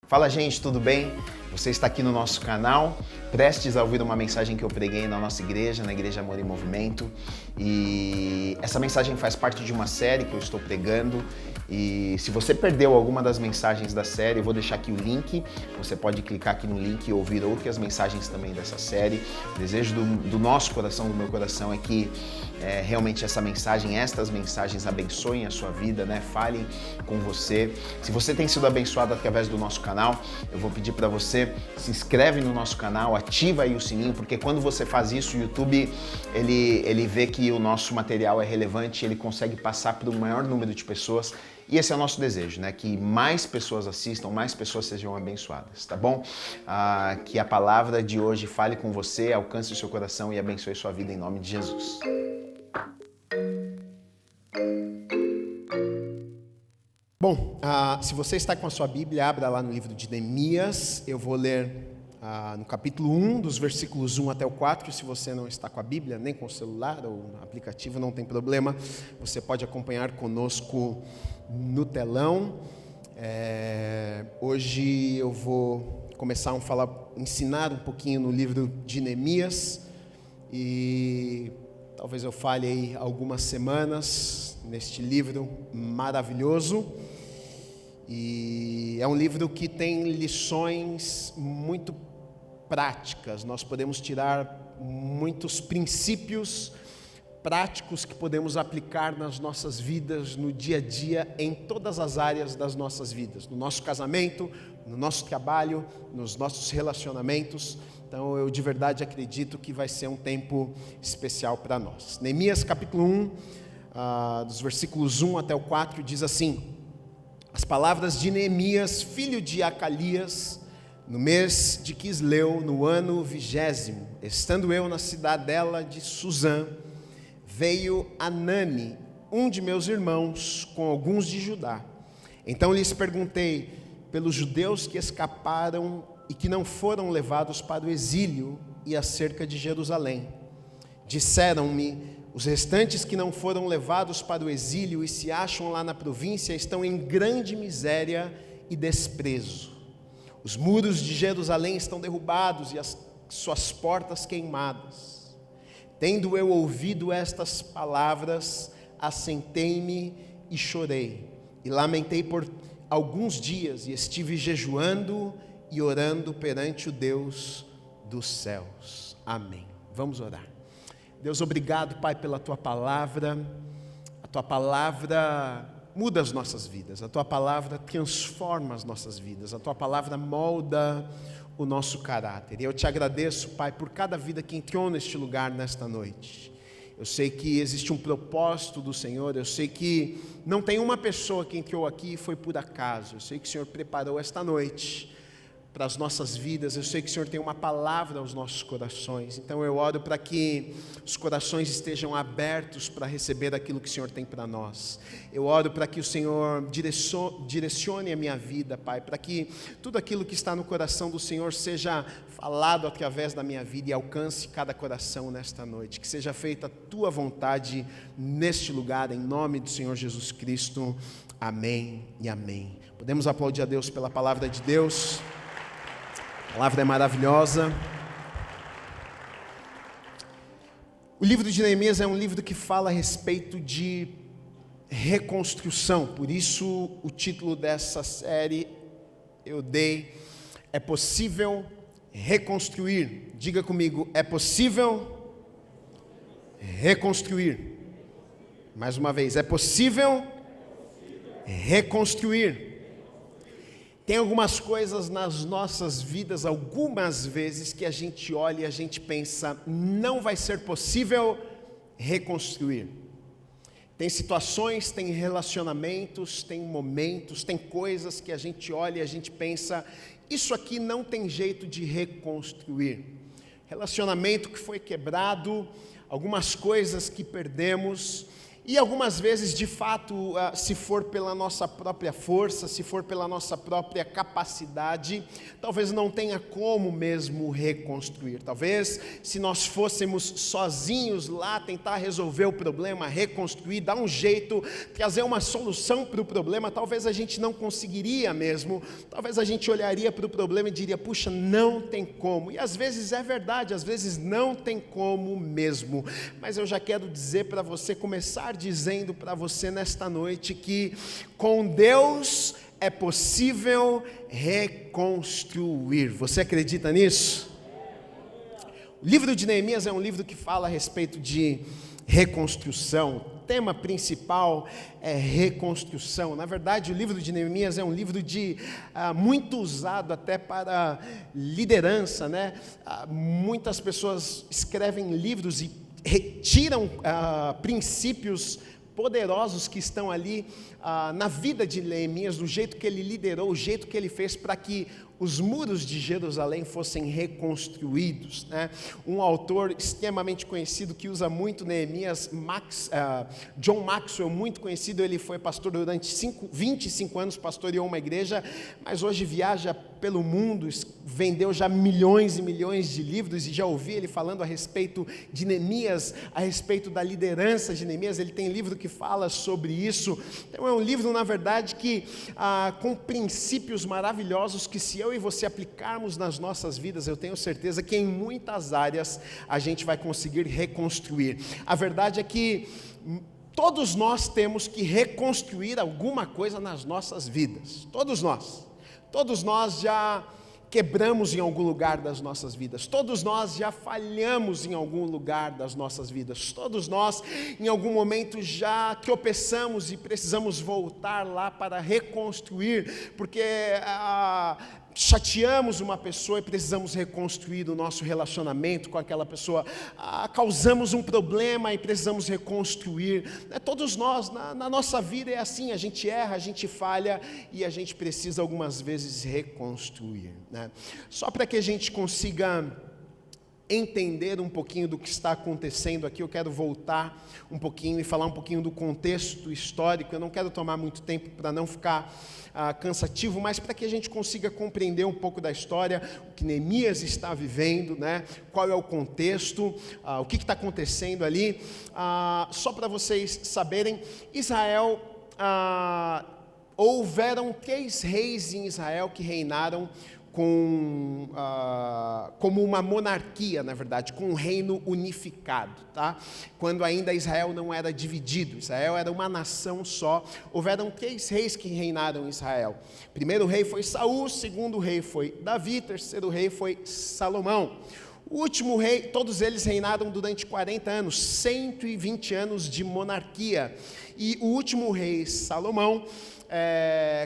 Fala, gente, tudo bem? Você está aqui no nosso canal, prestes a ouvir uma mensagem que eu preguei na nossa igreja, na Igreja Amor em Movimento. E essa mensagem faz parte de uma série que eu estou pregando. E se você perdeu alguma das mensagens da série, eu vou deixar aqui o link. Você pode clicar aqui no link e ouvir outras mensagens também dessa série. O desejo do nosso coração, do meu coração, é que realmente estas mensagens abençoem a sua vida, né? Falem com você. Se você tem sido abençoado através do nosso canal, eu vou pedir para você, se inscreve no nosso canal, ativa aí o sininho, porque quando você faz isso, o YouTube, ele vê que o nosso material é relevante, ele consegue passar para o maior número de pessoas. E esse é o nosso desejo, né? Que mais pessoas assistam, mais pessoas sejam abençoadas, tá bom? Que a palavra de hoje fale com você, alcance o seu coração e abençoe sua vida em nome de Jesus. Bom, se você está com a sua Bíblia, abra lá no livro de Neemias. Eu vou ler no capítulo 1, dos versículos 1 até o 4. Se você não está com a Bíblia, nem com o celular ou aplicativo, não tem problema. Você pode acompanhar conosco no telão. Hoje eu vou começar a ensinar um pouquinho no livro de Neemias. E talvez eu fale aí algumas semanas neste livro maravilhoso. E é um livro que tem lições muito práticas. Nós podemos tirar muitos princípios práticos que podemos aplicar nas nossas vidas, no dia a dia, em todas as áreas das nossas vidas. No nosso casamento, no nosso trabalho, nos nossos relacionamentos. Então eu de verdade acredito que vai ser um tempo especial para nós. Neemias capítulo 1, dos versículos 1 até o 4, diz assim: as palavras de Neemias, filho de Acalias, no mês de Quisleu, no ano 20º, estando eu na cidadela de Suzã, veio Anani, um de meus irmãos, com alguns de Judá. Então lhes perguntei pelos judeus que escaparam e que não foram levados para o exílio e acerca de Jerusalém. Disseram-me: os restantes que não foram levados para o exílio e se acham lá na província estão em grande miséria e desprezo. Os muros de Jerusalém estão derrubados e as suas portas queimadas. Tendo eu ouvido estas palavras, assentei-me e chorei, e lamentei por alguns dias, e estive jejuando e orando perante o Deus dos céus. Amém. Vamos orar. Deus, obrigado, Pai, pela Tua palavra. A Tua palavra muda as nossas vidas, a Tua palavra transforma as nossas vidas, a Tua palavra molda o nosso caráter. E eu Te agradeço, Pai, por cada vida que entrou neste lugar nesta noite. Eu sei que existe um propósito do Senhor, eu sei que não tem uma pessoa que entrou aqui e foi por acaso. Eu sei que o Senhor preparou esta noite para as nossas vidas. Eu sei que o Senhor tem uma palavra aos nossos corações. Então eu oro para que os corações estejam abertos para receber aquilo que o Senhor tem para nós. Eu oro para que o Senhor direcione a minha vida, Pai, para que tudo aquilo que está no coração do Senhor seja falado através da minha vida e alcance cada coração nesta noite. Que seja feita a Tua vontade neste lugar, em nome do Senhor Jesus Cristo. Amém e amém. Podemos aplaudir a Deus pela palavra de Deus. A palavra é maravilhosa. O livro de Neemias é um livro que fala a respeito de reconstrução. Por isso o título dessa série eu dei: é possível reconstruir. Diga comigo: é possível reconstruir. Mais uma vez: é possível reconstruir. Tem algumas coisas nas nossas vidas, algumas vezes, que a gente olha e a gente pensa: não vai ser possível reconstruir. Tem situações, tem relacionamentos, tem momentos, tem coisas que a gente olha e a gente pensa: isso aqui não tem jeito de reconstruir. Relacionamento que foi quebrado, algumas coisas que perdemos. E algumas vezes, de fato, se for pela nossa própria força, se for pela nossa própria capacidade, talvez não tenha como mesmo reconstruir. Talvez, se nós fôssemos sozinhos lá tentar resolver o problema, reconstruir, dar um jeito, trazer uma solução para o problema, talvez a gente não conseguiria mesmo. Talvez a gente olharia para o problema e diria, puxa, não tem como. E às vezes é verdade, às vezes não tem como mesmo. Mas eu já quero dizer para você, começar dizendo para você nesta noite que com Deus é possível reconstruir. Você acredita nisso? O livro de Neemias é um livro que fala a respeito de reconstrução. O tema principal é reconstrução. Na verdade, o livro de Neemias é um livro muito usado até para liderança, né? Muitas pessoas escrevem livros e retiram princípios poderosos que estão ali na vida de Neemias, do jeito que ele liderou, o jeito que ele fez para que os muros de Jerusalém fossem reconstruídos, né? Um autor extremamente conhecido que usa muito Neemias, John Maxwell, muito conhecido, ele foi pastor durante 25 anos, pastoreou uma igreja, mas hoje viaja pelo mundo, vendeu já milhões e milhões de livros, e já ouvi ele falando a respeito de Neemias, a respeito da liderança de Neemias. Ele tem livro que fala sobre isso. Então é um livro, na verdade, que com princípios maravilhosos, que se eu e você aplicarmos nas nossas vidas, eu tenho certeza que em muitas áreas a gente vai conseguir reconstruir. A verdade é que todos nós temos que reconstruir alguma coisa nas nossas vidas, todos nós já quebramos em algum lugar das nossas vidas, todos nós já falhamos em algum lugar das nossas vidas, todos nós em algum momento já tropeçamos e precisamos voltar lá para reconstruir, porque chateamos uma pessoa e precisamos reconstruir o nosso relacionamento com aquela pessoa, causamos um problema e precisamos reconstruir, todos nós, na nossa vida é assim, a gente erra, a gente falha e a gente precisa algumas vezes reconstruir, né? Só para que a gente consiga entender um pouquinho do que está acontecendo aqui, eu quero voltar um pouquinho e falar um pouquinho do contexto histórico. Eu não quero tomar muito tempo para não ficar cansativo, mas para que a gente consiga compreender um pouco da história, o que Neemias está vivendo, né? Qual é o contexto, o que está acontecendo ali. Só para vocês saberem, Israel, houveram 3 reis em Israel que reinaram como uma monarquia, na verdade, com um reino unificado, tá? Quando ainda Israel não era dividido, Israel era uma nação só. Houveram 3 reis que reinaram em Israel. O primeiro rei foi Saul, o segundo rei foi Davi, o terceiro rei foi Salomão. O último rei, todos eles reinaram durante 40 anos, 120 anos de monarquia. E o último rei, Salomão,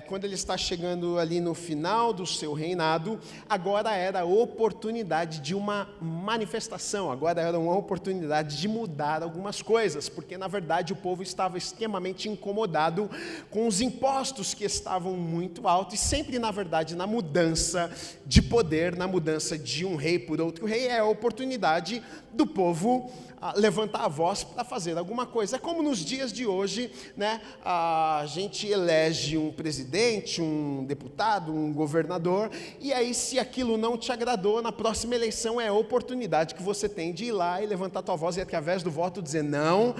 quando ele está chegando ali no final do seu reinado, agora era a oportunidade de uma manifestação, agora era uma oportunidade de mudar algumas coisas, porque na verdade o povo estava extremamente incomodado com os impostos que estavam muito altos, e sempre na verdade na mudança de poder, na mudança de um rei por outro rei, é a oportunidade do povo levantar a voz para fazer alguma coisa. É como nos dias de hoje, né? A gente elege um presidente, um deputado, um governador, e aí se aquilo não te agradou, na próxima eleição é a oportunidade que você tem de ir lá e levantar a tua voz e através do voto dizer, não,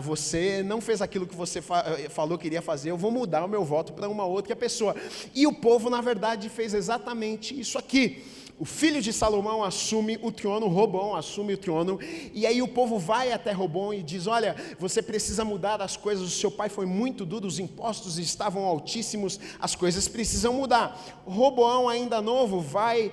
você não fez aquilo que você falou que iria fazer, eu vou mudar o meu voto para uma outra pessoa. E o povo na verdade fez exatamente isso aqui. O filho de Salomão assume o trono, Roboão assume o trono, e aí o povo vai até Roboão e diz, olha, você precisa mudar as coisas, o seu pai foi muito duro, os impostos estavam altíssimos, as coisas precisam mudar. Roboão, ainda novo, vai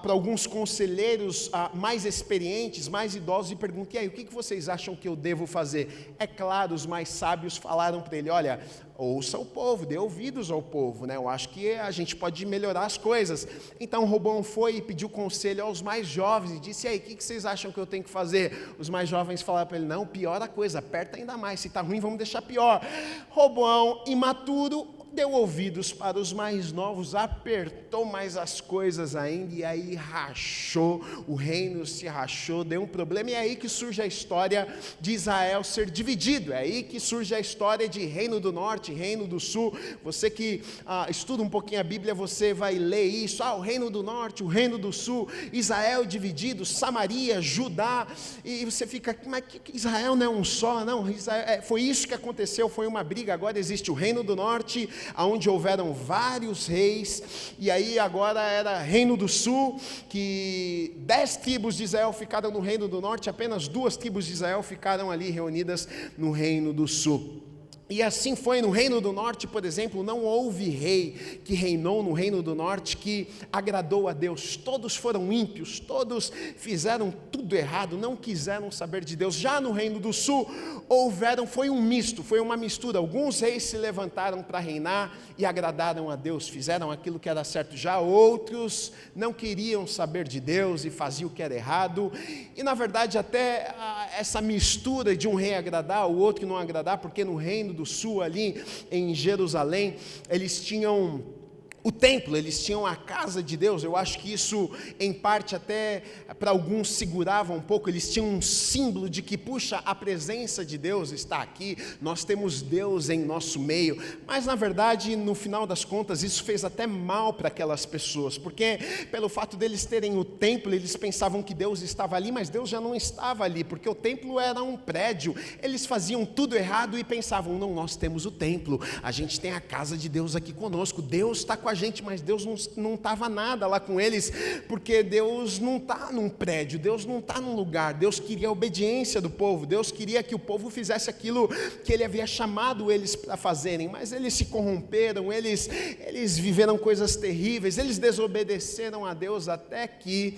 para alguns conselheiros mais experientes, mais idosos, e pergunta, e aí, o que vocês acham que eu devo fazer? É claro, os mais sábios falaram para ele, olha, ouça o povo, dê ouvidos ao povo, né? Eu acho que a gente pode melhorar as coisas. Então Roboão foi e pediu conselho aos mais jovens e disse, e aí, o que vocês acham que eu tenho que fazer? Os mais jovens falaram para ele, não, piora a coisa, aperta ainda mais, se está ruim vamos deixar pior. Roboão, imaturo, deu ouvidos para os mais novos, apertou mais as coisas ainda, e aí rachou, o reino se rachou, deu um problema, e é aí que surge a história de Israel ser dividido, é aí que surge a história de reino do norte, reino do sul. Você que estuda um pouquinho a Bíblia, você vai ler isso, o reino do norte, o reino do sul, Israel dividido, Samaria, Judá, e você fica, mas que Israel não é um só? Não, Israel, foi isso que aconteceu, foi uma briga. Agora existe o reino do norte, onde houveram vários reis, e aí agora era reino do sul, que 10 tribos de Israel ficaram no reino do norte, apenas 2 tribos de Israel ficaram ali reunidas no reino do sul. E assim foi no reino do norte, por exemplo, não houve rei que reinou no reino do norte que agradou a Deus. Todos foram ímpios, todos fizeram tudo errado, não quiseram saber de Deus. Já no reino do sul, foi um misto, foi uma mistura. Alguns reis se levantaram para reinar e agradaram a Deus, fizeram aquilo que era certo. Já outros não queriam saber de Deus e faziam o que era errado. E na verdade até essa mistura de um rei agradar, o outro não agradar, porque no reino do sul, ali em Jerusalém, eles tinham o templo, eles tinham a casa de Deus. Eu acho que isso em parte até para alguns segurava um pouco. Eles tinham um símbolo de que, puxa, a presença de Deus está aqui, nós temos Deus em nosso meio. Mas na verdade, no final das contas, isso fez até mal para aquelas pessoas, porque pelo fato deles terem o templo, eles pensavam que Deus estava ali, mas Deus já não estava ali, porque o templo era um prédio. Eles faziam tudo errado e pensavam, não, nós temos o templo, a gente tem a casa de Deus aqui conosco, Deus está com a gente, mas Deus não estava nada lá com eles, porque Deus não está num prédio, Deus não está num lugar. Deus queria a obediência do povo, Deus queria que o povo fizesse aquilo que Ele havia chamado eles para fazerem, mas eles se corromperam, eles viveram coisas terríveis, eles desobedeceram a Deus até que...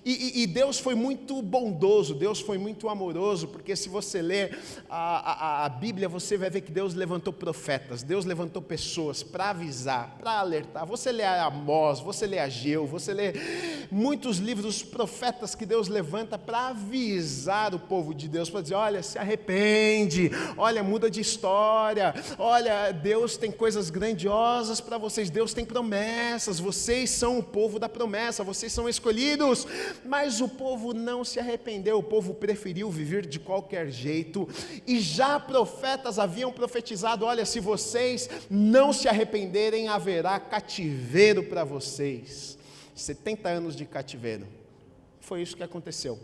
E Deus foi muito bondoso, Deus foi muito amoroso, porque se você ler a Bíblia, você vai ver que Deus levantou profetas, Deus levantou pessoas para avisar, para alertar. Você lê Amós, você lê Ageu, você lê muitos livros, profetas que Deus levanta para avisar o povo de Deus, para dizer, olha, se arrepende, olha, muda de história, olha, Deus tem coisas grandiosas para vocês, Deus tem promessas, vocês são o povo da promessa, vocês são escolhidos. Mas o povo não se arrependeu, o povo preferiu viver de qualquer jeito, e já profetas haviam profetizado, olha, se vocês não se arrependerem, haverá cativeiro para vocês, 70 anos de cativeiro. Foi isso que aconteceu.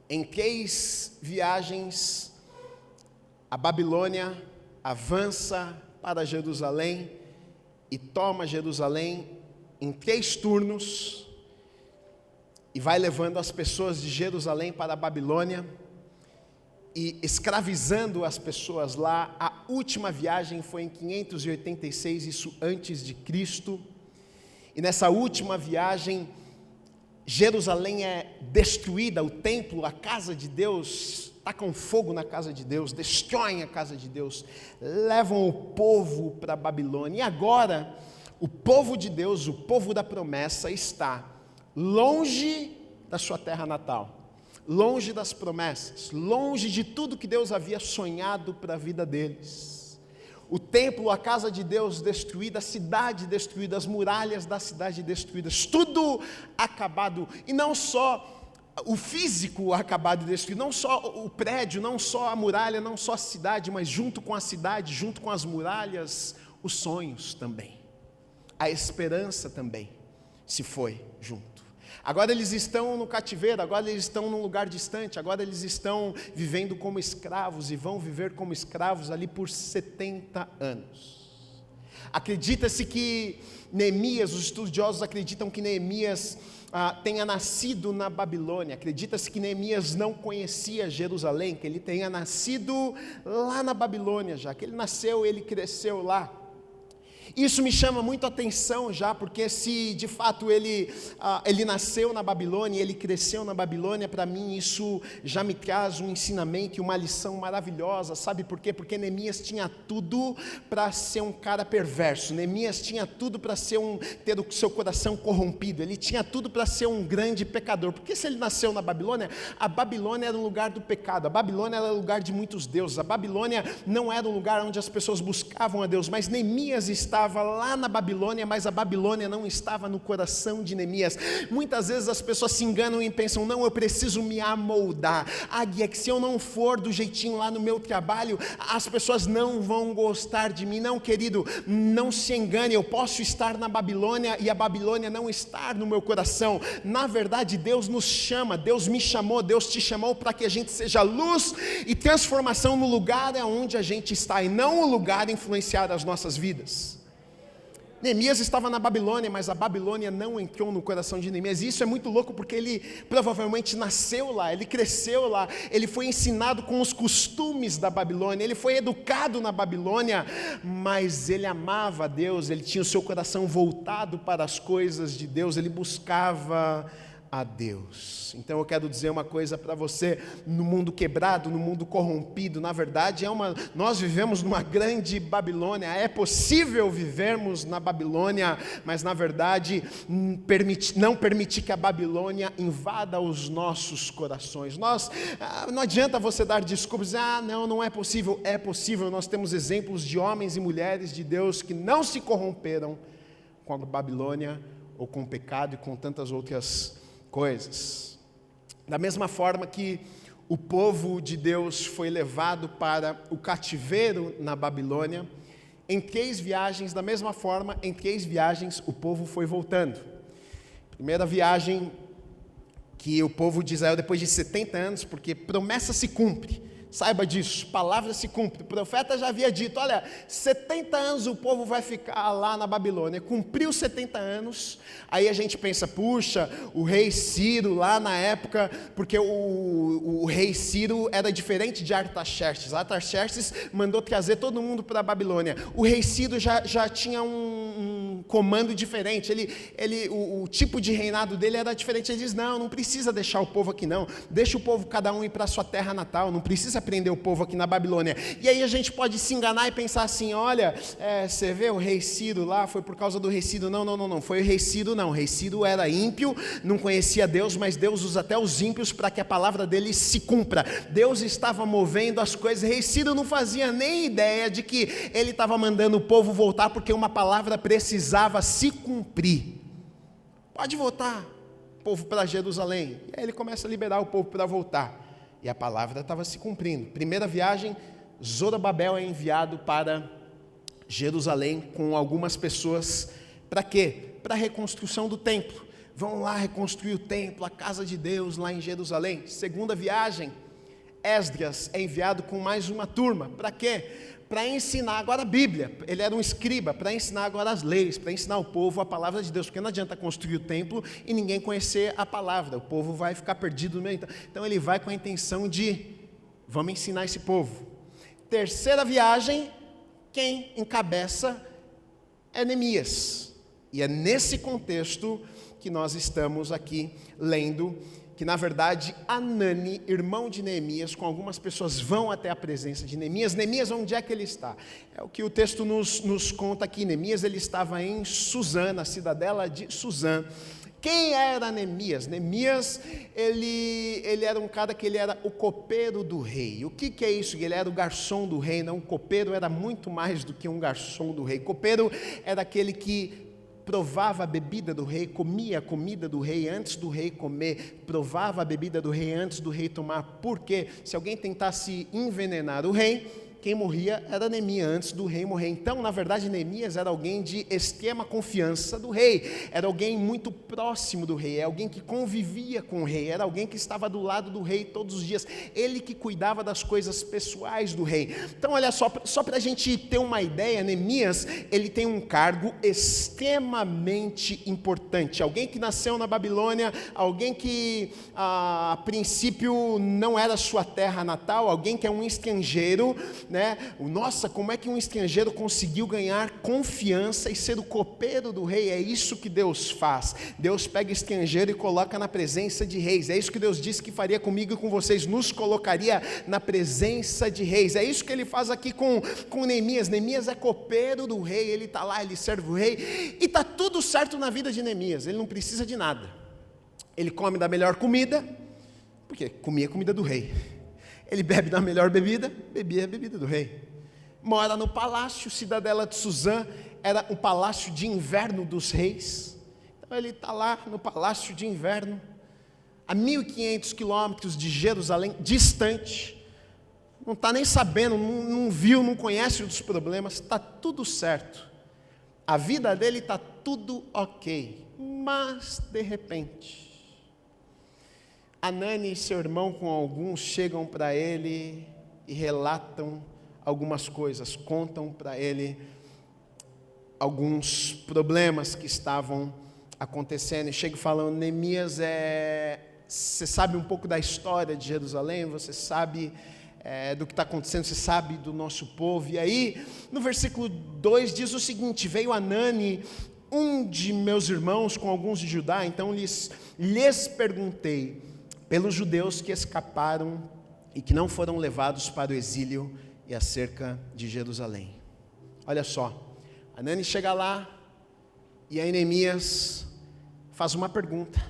Em 3 viagens, a Babilônia avança para Jerusalém, e toma Jerusalém em 3 turnos, e vai levando as pessoas de Jerusalém para a Babilônia, e escravizando as pessoas lá. A última viagem foi em 586, isso antes de Cristo, e nessa última viagem, Jerusalém é destruída, o templo, a casa de Deus, tacam fogo na casa de Deus, destroem a casa de Deus, levam o povo para a Babilônia, e agora, o povo de Deus, o povo da promessa, está longe da sua terra natal, longe das promessas, longe de tudo que Deus havia sonhado para a vida deles. O templo, a casa de Deus destruída, a cidade destruída, as muralhas da cidade destruídas, tudo acabado, e não só o físico acabado e destruído, não só o prédio, não só a muralha, não só a cidade, mas junto com a cidade, junto com as muralhas, os sonhos também, a esperança também se foi junto. Agora eles estão no cativeiro, agora eles estão num lugar distante, agora eles estão vivendo como escravos, e vão viver como escravos ali por 70 anos. Acredita-se que Neemias, os estudiosos acreditam que Neemias tenha nascido na Babilônia. Acredita-se que Neemias não conhecia Jerusalém, que ele tenha nascido lá na Babilônia já, que ele nasceu, ele cresceu lá. Isso me chama muito a atenção já, porque se de fato ele nasceu na Babilônia, ele cresceu na Babilônia, para mim isso já me traz um ensinamento e uma lição maravilhosa, sabe por quê? Porque Neemias tinha tudo para ser um cara perverso, Neemias tinha tudo para ter o seu coração corrompido, ele tinha tudo para ser um grande pecador, porque se ele nasceu na Babilônia, a Babilônia era o lugar do pecado, a Babilônia era o lugar de muitos deuses, a Babilônia não era um lugar onde as pessoas buscavam a Deus, mas Neemias estava lá na Babilônia, mas a Babilônia não estava no coração de Neemias. Muitas vezes as pessoas se enganam e pensam, não, eu preciso me amoldar, é que se eu não for do jeitinho lá no meu trabalho, as pessoas não vão gostar de mim. Não, querido, não se engane, eu posso estar na Babilônia e a Babilônia não estar no meu coração. Na verdade, Deus nos chama, Deus me chamou, Deus te chamou para que a gente seja luz e transformação no lugar onde a gente está, e não o lugar influenciar as nossas vidas. Neemias estava na Babilônia, mas a Babilônia não entrou no coração de Neemias. E isso é muito louco, porque ele provavelmente nasceu lá, ele cresceu lá, ele foi ensinado com os costumes da Babilônia, ele foi educado na Babilônia, mas ele amava a Deus, ele tinha o seu coração voltado para as coisas de Deus, ele buscava a Deus. Então eu quero dizer uma coisa para você: no mundo quebrado, no mundo corrompido, na verdade nós vivemos numa grande Babilônia. É possível vivermos na Babilônia, mas na verdade não permitir que a Babilônia invada os nossos corações. Não adianta você dar desculpas, não é possível. É possível. Nós temos exemplos de homens e mulheres de Deus que não se corromperam com a Babilônia ou com o pecado e com tantas outras coisas. Da mesma forma que o povo de Deus foi levado para o cativeiro na Babilônia, em 3 viagens, da mesma forma, em 3 viagens o povo foi voltando. Primeira viagem, que o povo de Israel, depois de 70 anos, porque promessa se cumpre, saiba disso, palavra se cumpre. O profeta já havia dito, olha, 70 anos o povo vai ficar lá na Babilônia. Cumpriu 70 anos, aí a gente pensa, puxa, o rei Ciro lá na época, porque o rei Ciro era diferente de Artaxerxes. Artaxerxes mandou trazer todo mundo para a Babilônia. O rei Ciro já tinha um comando diferente, o tipo de reinado dele era diferente. Ele diz, não precisa deixar o povo aqui não, deixa o povo cada um ir para a sua terra natal, não precisa prender o povo aqui na Babilônia. E aí a gente pode se enganar e pensar assim, olha, você vê o rei Ciro lá, foi por causa do rei Ciro. Não, foi o rei Ciro não, o rei Ciro era ímpio, não conhecia Deus, mas Deus usa até os ímpios para que a palavra dele se cumpra. Deus estava movendo as coisas. Rei Ciro não fazia nem ideia de que ele estava mandando o povo voltar, porque uma palavra precisava se cumprir. Pode voltar, povo, para Jerusalém. E aí ele começa a liberar o povo para voltar. E a palavra estava se cumprindo. Primeira viagem, Zorobabel é enviado para Jerusalém com algumas pessoas. Para quê? Para a reconstrução do templo. Vão lá reconstruir o templo, a casa de Deus lá em Jerusalém. Segunda viagem, Esdras é enviado com mais uma turma. Para quê? Para ensinar agora a Bíblia. Ele era um escriba, para ensinar agora as leis, para ensinar o povo a palavra de Deus, porque não adianta construir o templo e ninguém conhecer a palavra, o povo vai ficar perdido no meio. Então ele vai com a intenção de, vamos ensinar esse povo. Terceira viagem, quem encabeça é Neemias, e é nesse contexto que nós estamos aqui lendo, que na verdade Anani, irmão de Neemias, com algumas pessoas vão até a presença de Neemias. Neemias, onde é que ele está? É o que o texto nos conta aqui. Neemias, ele estava em Suzã, na cidadela de Suzã. Quem era Neemias? Neemias, ele era um cara que ele era o copeiro do rei. O que é isso? Ele era o garçom do rei. Não, o copeiro era muito mais do que um garçom do rei. Copeiro era aquele que provava a bebida do rei, comia a comida do rei antes do rei comer, provava a bebida do rei antes do rei tomar. Porque se alguém tentasse envenenar o rei, quem morria era Neemias antes do rei morrer. Então, na verdade, Neemias era alguém de extrema confiança do rei, era alguém muito próximo do rei, é alguém que convivia com o rei, era alguém que estava do lado do rei todos os dias, ele que cuidava das coisas pessoais do rei. Então, olha só para a gente ter uma ideia, Neemias, ele tem um cargo extremamente importante, alguém que nasceu na Babilônia, alguém que a princípio não era sua terra natal, alguém que é um estrangeiro, né? né? Nossa, como é que um estrangeiro conseguiu ganhar confiança e ser o copeiro do rei? É isso que Deus faz. Deus pega estrangeiro e coloca na presença de reis. É isso que Deus disse que faria comigo e com vocês, nos colocaria na presença de reis. É isso que ele faz aqui com Neemias. Neemias é copeiro do rei, ele está lá, ele serve o rei, e está tudo certo na vida de Neemias, ele não precisa de nada. Ele come da melhor comida, porque comia a comida do rei. Ele bebe da melhor bebida, bebia a bebida do rei. Mora no palácio, cidadela de Suzã, era o palácio de inverno dos reis. Então ele está lá no palácio de inverno, a 1.500 quilômetros de Jerusalém, distante, não está nem sabendo, não viu, não conhece os problemas, está tudo certo. A vida dele está tudo ok, mas de repente, Anani e seu irmão com alguns chegam para ele e relatam algumas coisas, contam para ele alguns problemas que estavam acontecendo, e chegam falando: Neemias, você sabe um pouco da história de Jerusalém, você sabe do que está acontecendo, você sabe do nosso povo. E aí, no versículo 2 diz o seguinte: veio Anani, um de meus irmãos, com alguns de Judá, então lhes perguntei pelos judeus que escaparam e que não foram levados para o exílio e acerca de Jerusalém. Olha só, Anani chega lá e aí Neemias faz uma pergunta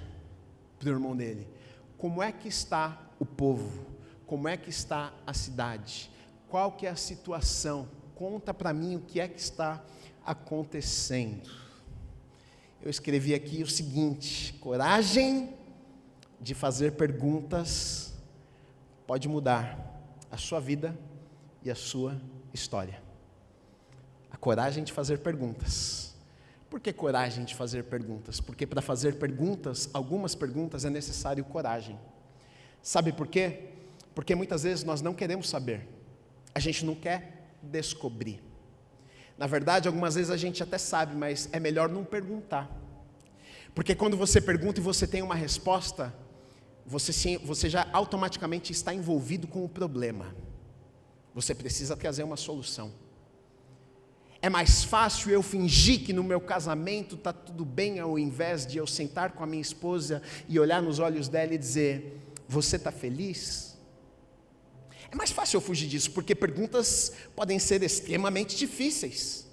para o irmão dele: como é que está o povo? Como é que está a cidade? Qual que é a situação? Conta para mim o que é que está acontecendo. Eu escrevi aqui o seguinte: coragem de fazer perguntas pode mudar a sua vida e a sua história. A coragem de fazer perguntas. Por que coragem de fazer perguntas? Porque para fazer perguntas, algumas perguntas, é necessário coragem. Sabe por quê? Porque muitas vezes nós não queremos saber, a gente não quer descobrir. Na verdade, algumas vezes a gente até sabe, mas é melhor não perguntar. Porque quando você pergunta e você tem uma resposta, você já automaticamente está envolvido com o problema. Você precisa trazer uma solução. É mais fácil eu fingir que no meu casamento está tudo bem, ao invés de eu sentar com a minha esposa e olhar nos olhos dela e dizer: você está feliz? É mais fácil eu fugir disso, porque perguntas podem ser extremamente difíceis.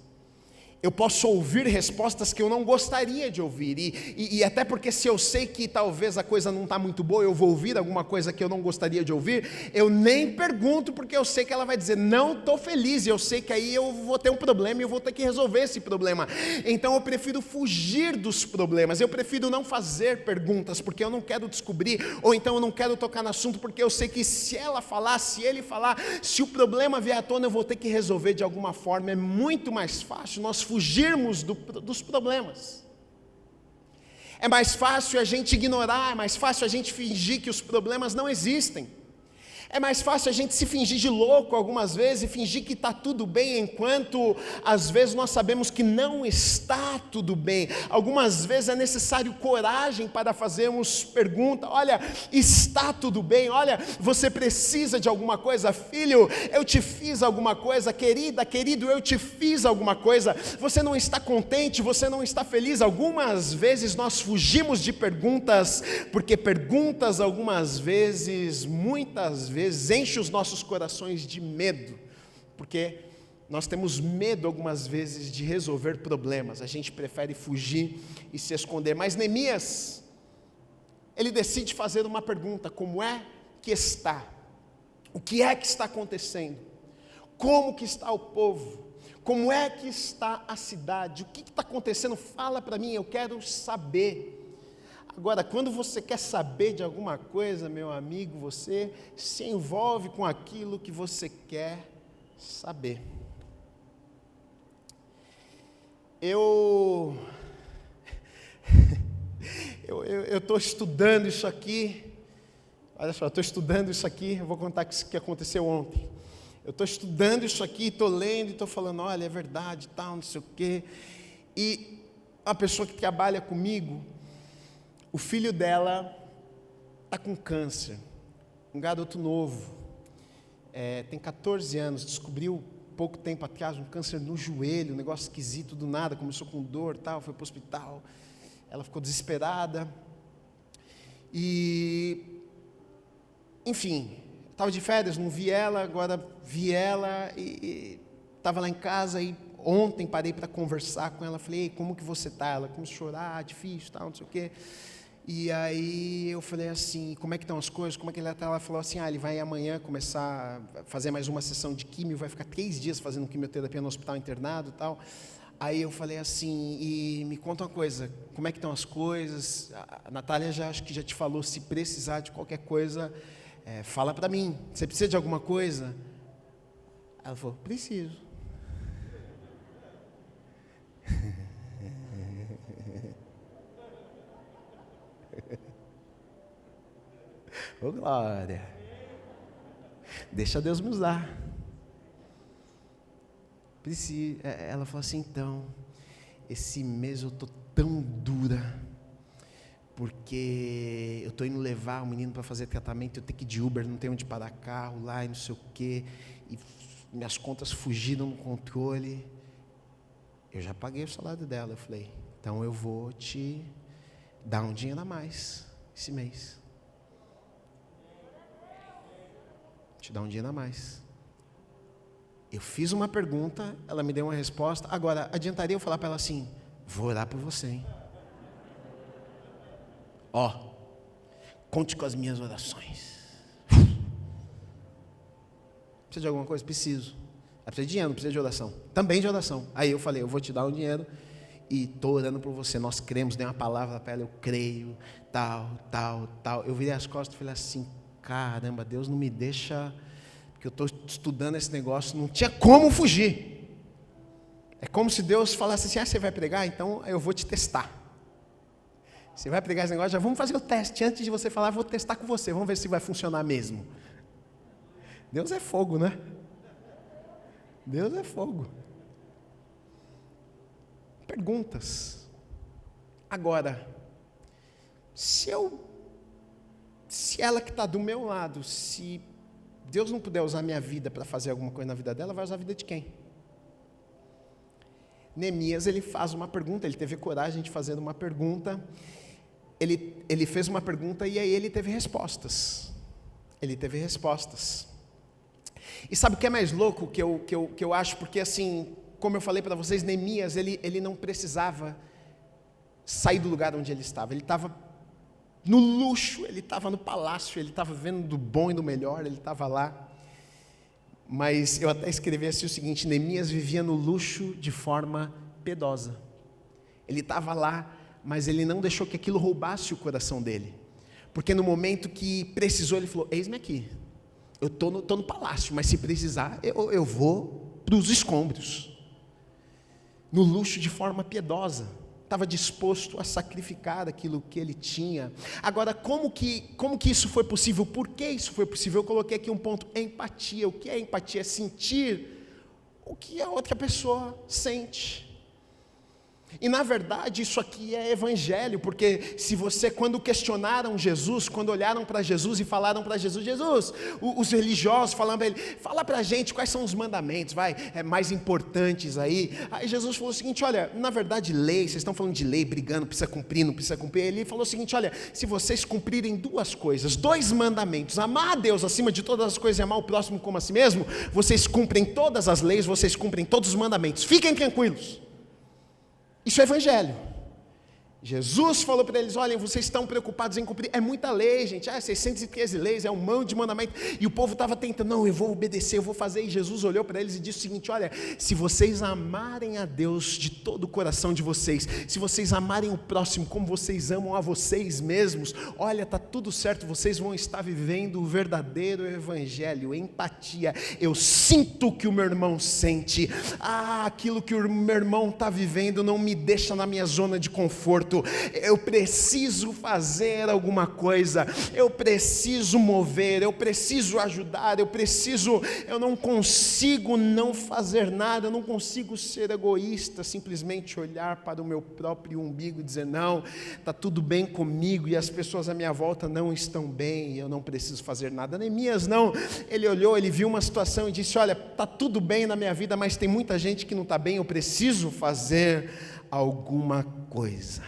Eu posso ouvir respostas que eu não gostaria de ouvir, e até porque se eu sei que talvez a coisa não está muito boa, eu vou ouvir alguma coisa que eu não gostaria de ouvir, eu nem pergunto, porque eu sei que ela vai dizer: não estou feliz, e eu sei que aí eu vou ter um problema, e eu vou ter que resolver esse problema. Então eu prefiro fugir dos problemas, eu prefiro não fazer perguntas, porque eu não quero descobrir, ou então eu não quero tocar no assunto, porque eu sei que se ela falar, se ele falar, se o problema vier à tona, eu vou ter que resolver de alguma forma. É muito mais fácil nós fugirmos dos problemas. É mais fácil a gente ignorar, é mais fácil a gente fingir que os problemas não existem. É mais fácil a gente se fingir de louco algumas vezes e fingir que está tudo bem, enquanto às vezes nós sabemos que não está tudo bem. Algumas vezes é necessário coragem para fazermos pergunta: olha, está tudo bem? Olha, você precisa de alguma coisa? Filho, eu te fiz alguma coisa? Querida, querido, eu te fiz alguma coisa? Você não está contente? Você não está feliz? Algumas vezes nós fugimos de perguntas, porque perguntas algumas vezes, muitas vezes, enche os nossos corações de medo, porque nós temos medo algumas vezes de resolver problemas, a gente prefere fugir e se esconder. Mas Neemias, ele decide fazer uma pergunta: como é que está? O que é que está acontecendo? Como que está o povo? Como é que está a cidade? O que está acontecendo? Fala para mim, eu quero saber. Agora, quando você quer saber de alguma coisa, meu amigo, você se envolve com aquilo que você quer saber. Eu estou estudando isso aqui. Olha só, eu estou estudando isso aqui. Eu vou contar o que aconteceu ontem. Eu estou estudando isso aqui, estou lendo e estou falando: olha, é verdade, tal, não sei o quê. E a pessoa que trabalha comigo, o filho dela está com câncer, um garoto novo. tem 14 anos, descobriu pouco tempo atrás um câncer no joelho, um negócio esquisito do nada, começou com dor, tal, foi para o hospital, ela ficou desesperada, e, enfim, estava de férias, não vi ela, agora vi ela, e estava lá em casa, e ontem parei para conversar com ela, falei, como que você está? Ela começou a chorar, difícil, tal, não sei o quê. E aí eu falei assim, como é que estão as coisas, como é que ele está? Ela falou assim, ele vai amanhã começar a fazer mais uma sessão de químio, vai ficar 3 dias fazendo quimioterapia no hospital internado e tal. Aí eu falei assim, e me conta uma coisa, como é que estão as coisas? A Natália acho que já te falou, se precisar de qualquer coisa, fala para mim, você precisa de alguma coisa? Ela falou, preciso. Ô glória, deixa Deus me usar. Ela falou assim, então, esse mês eu estou tão dura, porque eu estou indo levar o menino para fazer tratamento, eu tenho que ir de Uber, não tenho onde parar carro lá e não sei o quê, e minhas contas fugiram no controle. Eu já paguei o salário dela, eu falei, então eu vou te dar um dinheiro a mais esse mês. Te dar um dinheiro a mais. Eu fiz uma pergunta, ela me deu uma resposta. Agora, adiantaria eu falar para ela assim, vou orar por você, hein? Conte com as minhas orações. Precisa de alguma coisa? Preciso. Precisa de dinheiro, não precisa de oração. Também de oração. Aí eu falei, eu vou te dar um dinheiro e estou orando por você. Nós cremos, dei uma palavra para ela, eu creio, tal. Eu virei as costas e falei assim, caramba, Deus não me deixa, porque eu estou estudando esse negócio, não tinha como fugir. É como se Deus falasse assim, você vai pregar? Então eu vou te testar. Você vai pregar esse negócio, já vamos fazer o teste, antes de você falar, eu vou testar com você, vamos ver se vai funcionar mesmo. Deus é fogo, né? Deus é fogo. Perguntas. Agora, se ela que está do meu lado, se Deus não puder usar a minha vida para fazer alguma coisa na vida dela, vai usar a vida de quem? Neemias, ele faz uma pergunta, ele teve coragem de fazer uma pergunta, ele fez uma pergunta e aí ele teve respostas. E sabe o que é mais louco que eu acho? Porque assim, como eu falei para vocês, Neemias, ele não precisava sair do lugar onde ele estava no luxo, ele estava no palácio, ele estava vendo do bom e do melhor, ele estava lá. Mas eu até escrevi assim o seguinte, Neemias vivia no luxo de forma piedosa. Ele estava lá, mas ele não deixou que aquilo roubasse o coração dele. Porque no momento que precisou, ele falou, eis-me aqui, eu estou no palácio, mas se precisar, eu vou para os escombros. No luxo de forma piedosa. Estava disposto a sacrificar aquilo que ele tinha. Agora, como que isso foi possível? Por que isso foi possível? Eu coloquei aqui um ponto, empatia. O que é empatia? É sentir o que a outra pessoa sente. E na verdade isso aqui é evangelho, porque se você, quando questionaram Jesus, quando olharam para Jesus e falaram para Jesus, os religiosos falaram para ele, fala para a gente quais são os mandamentos, mais importantes aí Jesus falou o seguinte, olha, na verdade lei, vocês estão falando de lei, brigando, precisa cumprir, não precisa cumprir, ele falou o seguinte, olha, se vocês cumprirem 2 coisas, 2 mandamentos, amar a Deus acima de todas as coisas e amar o próximo como a si mesmo, vocês cumprem todas as leis, vocês cumprem todos os mandamentos, fiquem tranquilos. Isso é evangelho. Jesus falou para eles, olhem, vocês estão preocupados em cumprir, é muita lei, gente, 613 leis, é um monte de mandamento, e o povo estava tentando, não, eu vou obedecer, eu vou fazer, e Jesus olhou para eles e disse o seguinte, olha, se vocês amarem a Deus de todo o coração de vocês, se vocês amarem o próximo como vocês amam a vocês mesmos, olha, está tudo certo, vocês vão estar vivendo o verdadeiro evangelho, empatia, eu sinto o que o meu irmão sente, aquilo que o meu irmão está vivendo não me deixa na minha zona de conforto, Espírito, eu preciso fazer alguma coisa, eu preciso mover, eu preciso ajudar, eu não consigo não fazer nada, eu não consigo ser egoísta, simplesmente olhar para o meu próprio umbigo e dizer, não, está tudo bem comigo e as pessoas à minha volta não estão bem e eu não preciso fazer nada. Neemias não, ele olhou, ele viu uma situação e disse, olha, está tudo bem na minha vida, mas tem muita gente que não está bem, eu preciso fazer alguma coisa.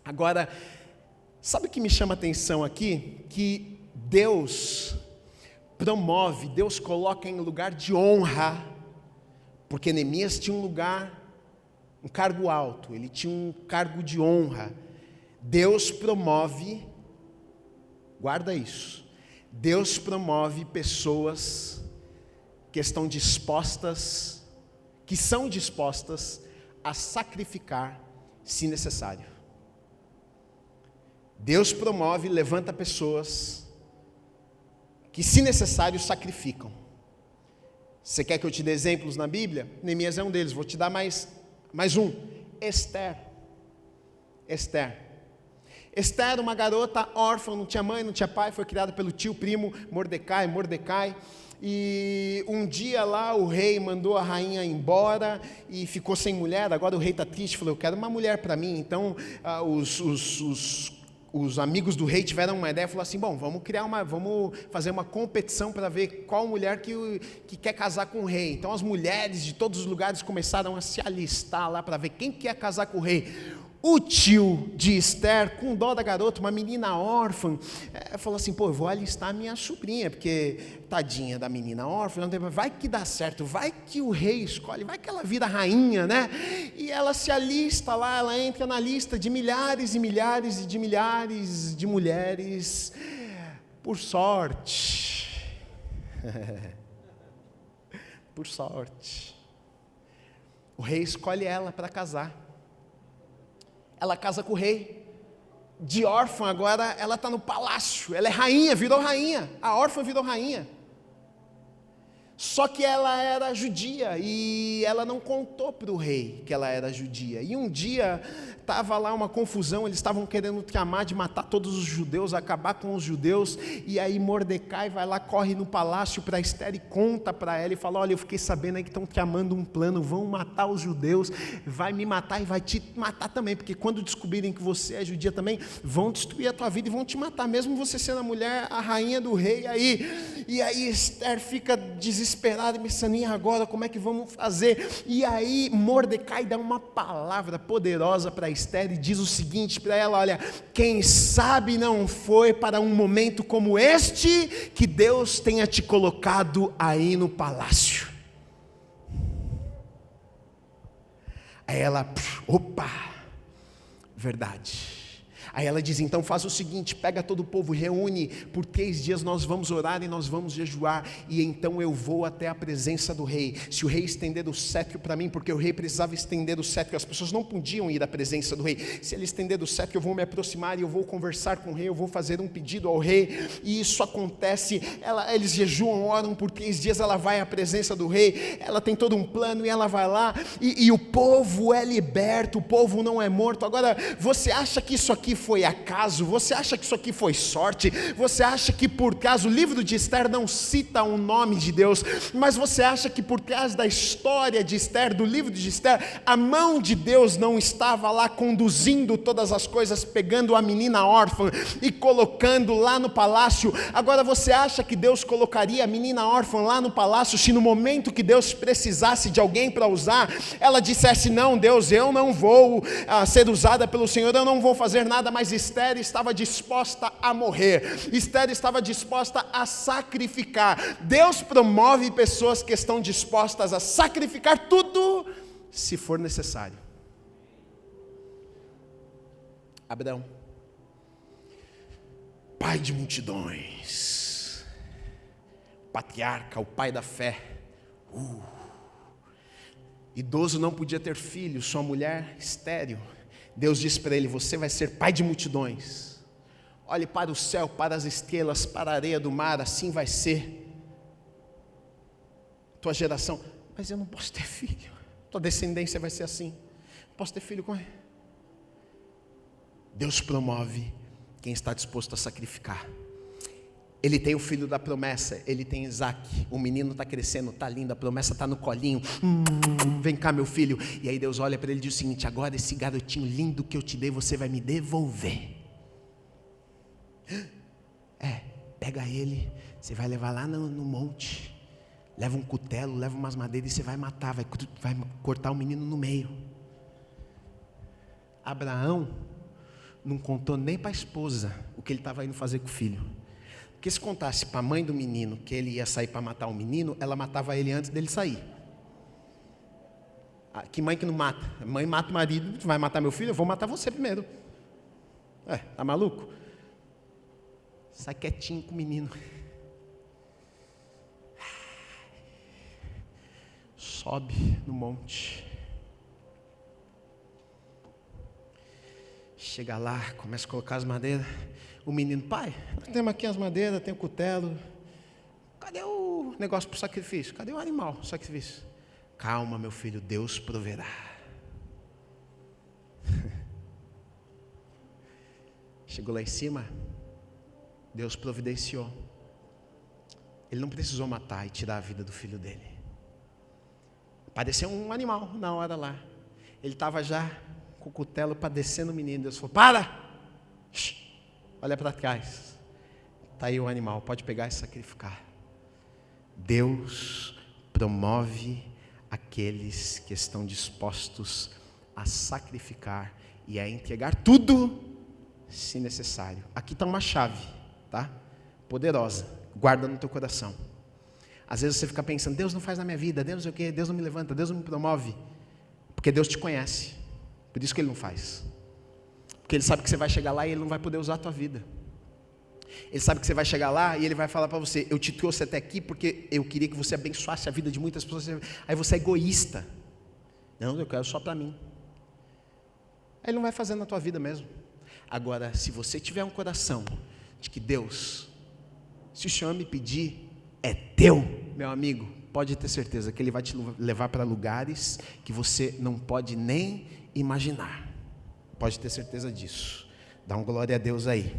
Agora, sabe o que me chama a atenção aqui? Que Deus promove, Deus coloca em lugar de honra, porque Neemias tinha um cargo alto, ele tinha um cargo de honra. Deus promove, guarda isso, Deus promove pessoas que são dispostas a sacrificar se necessário. Deus promove, levanta pessoas que se necessário sacrificam. Você quer que eu te dê exemplos na Bíblia? Neemias é um deles, vou te dar mais um. Esther, uma garota órfã, não tinha mãe, não tinha pai, foi criada pelo tio primo Mordecai, e um dia lá o rei mandou a rainha embora e ficou sem mulher. Agora o rei está triste, falou, eu quero uma mulher para mim. Então os amigos do rei tiveram uma ideia, falou assim, bom, vamos fazer uma competição para ver qual mulher que quer casar com o rei. Então as mulheres de todos os lugares começaram a se alistar lá para ver quem quer casar com o rei. O tio de Esther, com dó da garota, uma menina órfã, falou assim, eu vou alistar a minha sobrinha, porque tadinha da menina órfã, vai que dá certo, vai que o rei escolhe, vai que ela vira rainha, né? E ela se alista lá, ela entra na lista de milhares e milhares e de milhares de mulheres, por sorte, o rei escolhe ela para casar. Ela casa com o rei, de órfã agora ela está no palácio, ela é rainha, virou rainha, a órfã virou rainha. Só que ela era judia e ela não contou para o rei que ela era judia. E um dia estava lá uma confusão, eles estavam querendo tramar de matar todos os judeus, acabar com os judeus. E aí Mordecai vai lá, corre no palácio para Esther e conta para ela e fala, olha, eu fiquei sabendo aí que estão tramando um plano, vão matar os judeus, vai me matar e vai te matar também, porque quando descobrirem que você é judia também, vão destruir a tua vida e vão te matar, mesmo você sendo a mulher, a rainha do rei. E aí Esther fica desesperada, pensando, e agora como é que vamos fazer? E aí Mordecai dá uma palavra poderosa para Esther e diz o seguinte para ela, olha, quem sabe não foi para um momento como este que Deus tenha te colocado aí no palácio. Aí ela, opa, verdade. Aí ela diz, então faz o seguinte, pega todo o povo, reúne, por 3 dias nós vamos orar e nós vamos jejuar, e então eu vou até a presença do rei. Se o rei estender o cetro para mim, porque o rei precisava estender o cetro, as pessoas não podiam ir à presença do rei, se ele estender o cetro, eu vou me aproximar e eu vou conversar com o rei, eu vou fazer um pedido ao rei, e isso acontece. Eles jejuam, oram por 3 dias, ela vai à presença do rei, ela tem todo um plano, e ela vai lá, e o povo é liberto, o povo não é morto. Agora, você acha que isso aqui foi acaso? Você acha que isso aqui foi sorte? Você acha que por causa, o livro de Esther não cita um nome de Deus, mas você acha que por causa da história de Esther, do livro de Esther, a mão de Deus não estava lá conduzindo todas as coisas, pegando a menina órfã e colocando lá no palácio? Agora você acha que Deus colocaria a menina órfã lá no palácio se no momento que Deus precisasse de alguém para usar, ela dissesse, não Deus, eu não vou ser usada pelo Senhor, eu não vou fazer nada? Mas Esther estava disposta a morrer, Esther estava disposta a sacrificar. Deus promove pessoas que estão dispostas a sacrificar tudo, se for necessário. Abraão, pai de multidões, patriarca, o pai da fé, idoso, não podia ter filho, sua mulher estéril. Deus disse para ele, você vai ser pai de multidões, olhe para o céu, para as estrelas, para a areia do mar, assim vai ser tua geração. Mas eu não posso ter filho, tua descendência vai ser assim, não posso ter filho com ele. Deus promove quem está disposto a sacrificar. Ele tem o filho da promessa, ele tem Isaac, o menino está crescendo, está lindo, a promessa está no colinho, vem cá meu filho, e aí Deus olha para ele e diz o seguinte: agora esse garotinho lindo que eu te dei, você vai me devolver. Pega ele, você vai levar lá no monte, leva um cutelo, leva umas madeiras e você vai matar, vai cortar o menino no meio. Abraão não contou nem para a esposa o que ele estava indo fazer com o filho. Porque se contasse para a mãe do menino que ele ia sair para matar o menino, ela matava ele antes dele sair. Que mãe que não mata? A mãe mata o marido, vai matar meu filho? Eu vou matar você primeiro. Tá maluco? Sai quietinho com o menino. Sobe no monte. Chega lá, começa a colocar as madeiras. O menino: pai, nós temos aqui as madeiras, tem o cutelo. Cadê o negócio para o sacrifício? Cadê o animal, o sacrifício? Calma, meu filho, Deus proverá. Chegou lá em cima, Deus providenciou. Ele não precisou matar e tirar a vida do filho dele. Apareceu um animal na hora lá. Ele estava já com o cutelo para descer no menino. Deus falou: para! Olha para trás. Está aí o animal, pode pegar e sacrificar. Deus promove aqueles que estão dispostos a sacrificar e a entregar tudo, se necessário. Aqui está uma chave, tá? Poderosa. Guarda no teu coração. Às vezes você fica pensando: Deus não faz na minha vida, Deus não sei o quê, Deus não me levanta, Deus não me promove. Porque Deus te conhece. Por isso que Ele não faz. Porque Ele sabe que você vai chegar lá e Ele não vai poder usar a tua vida. Ele sabe que você vai chegar lá e Ele vai falar para você: eu te trouxe até aqui porque eu queria que você abençoasse a vida de muitas pessoas. Aí você é egoísta. Não, eu quero só para mim. Aí Ele não vai fazer na tua vida mesmo. Agora, se você tiver um coração de que Deus, se o Senhor me pedir, é teu, meu amigo, pode ter certeza que Ele vai te levar para lugares que você não pode nem imaginar. Pode ter certeza disso. Dá um glória a Deus aí.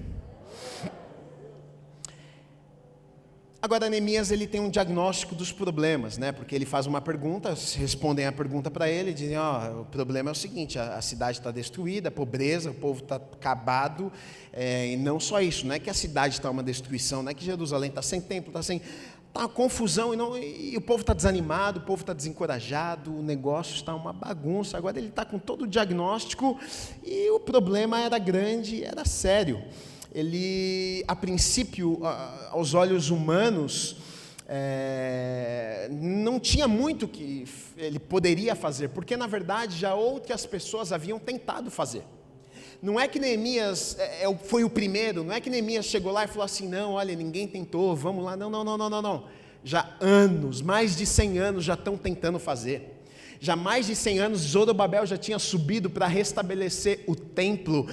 Agora, Neemias, ele tem um diagnóstico dos problemas, né? Porque ele faz uma pergunta, respondem a pergunta para ele, dizem: o problema é o seguinte, a cidade está destruída, a pobreza, o povo está acabado, e não só isso, não é que a cidade está uma destruição, não é que Jerusalém está sem templo, está uma confusão, e o povo está desanimado, o povo está desencorajado, o negócio está uma bagunça. Agora ele está com todo o diagnóstico, e o problema era grande, era sério. Ele, a princípio, aos olhos humanos, não tinha muito que ele poderia fazer, porque na verdade já outras pessoas haviam tentado fazer. Não é que Neemias foi o primeiro, não é que Neemias chegou lá e falou assim: não, olha, ninguém tentou, vamos lá. Não. Já anos, mais de 100 anos já estão tentando fazer. Já mais de 100 anos, Zorobabel já tinha subido para restabelecer o templo,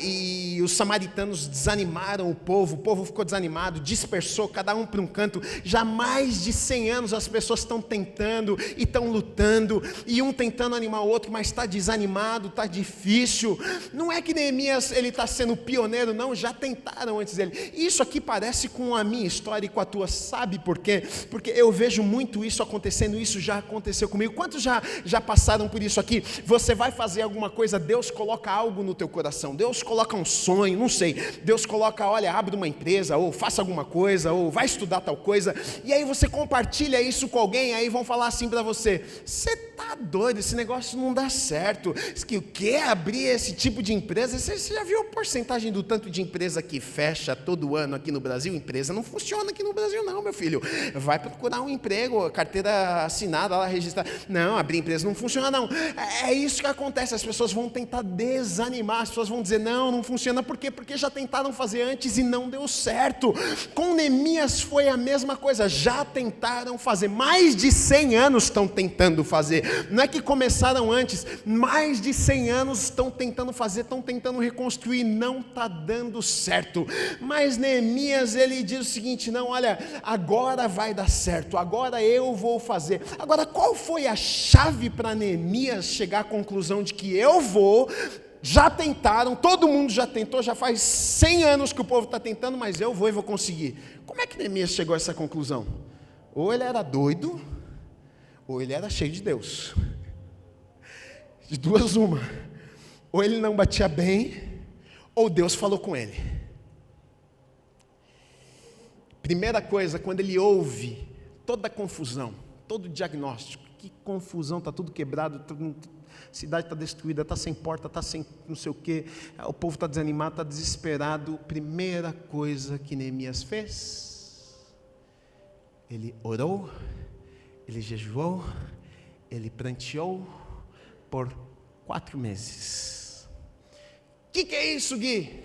e os samaritanos desanimaram o povo ficou desanimado, dispersou cada um para um canto. Já mais de 100 anos as pessoas estão tentando e estão lutando, e um tentando animar o outro, mas está desanimado, está difícil. Não é que Neemias ele está sendo pioneiro, não, já tentaram antes dele. Isso aqui parece com a minha história e com a tua, sabe por quê? Porque eu vejo muito isso acontecendo, isso já aconteceu comigo. Quantos já passaram por isso aqui? Você vai fazer alguma coisa, Deus coloca algo no teu coração, Deus coloca um sonho, não sei, Deus coloca: olha, abre uma empresa, ou faça alguma coisa, ou vai estudar tal coisa, e aí você compartilha isso com alguém, aí vão falar assim para você: você tá doido, esse negócio não dá certo, que quer abrir esse tipo de empresa? Você já viu a porcentagem do tanto de empresa que fecha todo ano aqui no Brasil? Empresa não funciona aqui no Brasil não, meu filho. Vai procurar um emprego, carteira assinada lá, registrada. Não, abrir empresa não funciona não. É isso que acontece, as pessoas vão tentar desanimar, as pessoas vão dizer: não funciona. Por quê? Porque já tentaram fazer antes e não deu certo. Com Neemias foi a mesma coisa, já tentaram fazer, mais de 100 anos estão tentando fazer, não é que começaram antes, mais de 100 anos estão tentando fazer, estão tentando reconstruir, não está dando certo. Mas Neemias, ele diz o seguinte: não, olha, agora vai dar certo, agora eu vou fazer. Agora, qual foi a chave para Neemias chegar à conclusão de que eu vou já tentaram, todo mundo já tentou, já faz 100 anos que o povo está tentando, mas eu vou e vou conseguir. Como é que Neemias chegou a essa conclusão? Ou ele era doido, ou ele era cheio de Deus. De duas uma. Ou ele não batia bem, ou Deus falou com ele. Primeira coisa, quando ele ouve toda a confusão, todo o diagnóstico, que confusão, está tudo quebrado, a cidade está destruída, está sem porta, está sem não sei o quê, o povo está desanimado, está desesperado. Primeira coisa que Neemias fez, ele orou, ele jejuou, ele pranteou por 4 meses. O que é isso, Gui?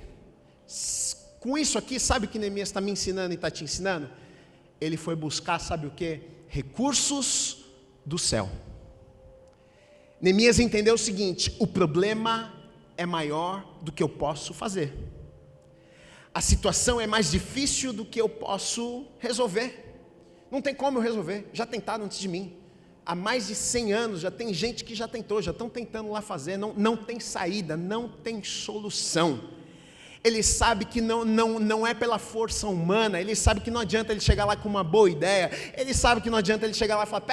Com isso aqui, sabe o que Neemias está me ensinando e está te ensinando? Ele foi buscar, sabe o que? Recursos do céu. Neemias entendeu o seguinte: o problema é maior do que eu posso fazer. A situação é mais difícil do que eu posso resolver. Não tem como eu resolver, já tentaram antes de mim. Há mais de 100 anos, já tem gente que já tentou, já estão tentando lá fazer, não tem saída, não tem solução. Ele sabe que não é pela força humana, ele sabe que não adianta ele chegar lá com uma boa ideia, ele sabe que não adianta ele chegar lá e falar: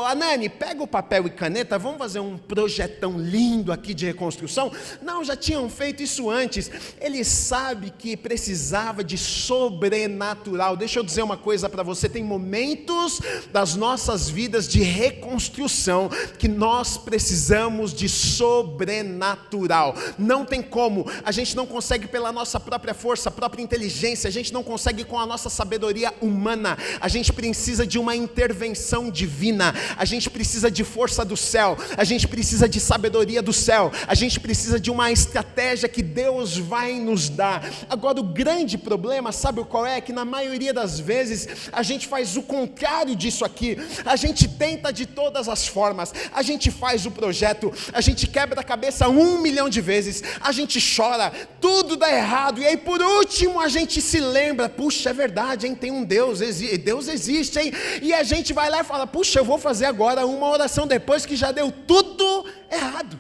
Anani, pega o papel e caneta, vamos fazer um projetão lindo aqui de reconstrução. Não, já tinham feito isso antes. Ele sabe que precisava de sobrenatural. Deixa eu dizer uma coisa para você: tem momentos das nossas vidas de reconstrução que nós precisamos de sobrenatural. Não tem como, a gente não consegue pela nossa própria força, própria inteligência, a gente não consegue com a nossa sabedoria humana, a gente precisa de uma intervenção divina, a gente precisa de força do céu, a gente precisa de sabedoria do céu, a gente precisa de uma estratégia que Deus vai nos dar. Agora, o grande problema, sabe qual é? Que na maioria das vezes, a gente faz o contrário disso aqui. A gente tenta de todas as formas, a gente faz o projeto, a gente quebra a cabeça 1 milhão de vezes, a gente chora, tudo dá errado, e aí por último a gente se lembra: puxa, é verdade, hein? Tem um Deus, Deus existe, hein? E a gente vai lá e fala: puxa, eu vou fazer agora uma oração depois que já deu tudo errado.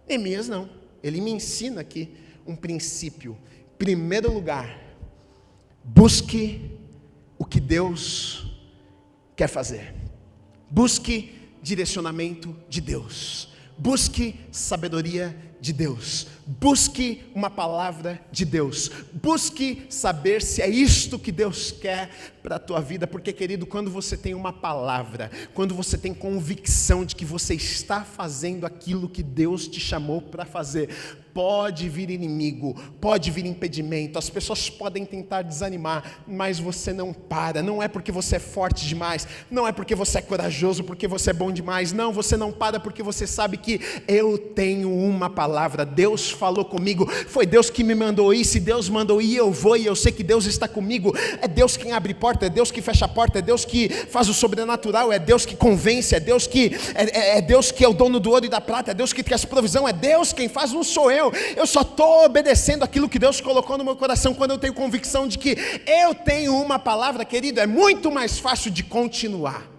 Neemias não, ele me ensina aqui um princípio. Primeiro lugar, busque o que Deus quer fazer, busque direcionamento de Deus, busque sabedoria de Deus, busque uma palavra de Deus, busque saber se é isto que Deus quer para a tua vida. Porque, querido, quando você tem uma palavra, quando você tem convicção de que você está fazendo aquilo que Deus te chamou para fazer, pode vir inimigo, pode vir impedimento, as pessoas podem tentar desanimar, mas você não para. Não é porque você é forte demais, não é porque você é corajoso, porque você é bom demais, não, você não para porque você sabe que eu tenho uma palavra, Deus falou comigo, foi Deus que me mandou ir, se Deus mandou ir, eu vou, e eu sei que Deus está comigo. É Deus quem abre porta, é Deus que fecha a porta, é Deus que faz o sobrenatural, é Deus que convence, é Deus que Deus que é o dono do ouro e da prata, é Deus que traz provisão, é Deus quem faz, não sou eu só estou obedecendo aquilo que Deus colocou no meu coração. Quando eu tenho convicção de que eu tenho uma palavra, querido, é muito mais fácil de continuar.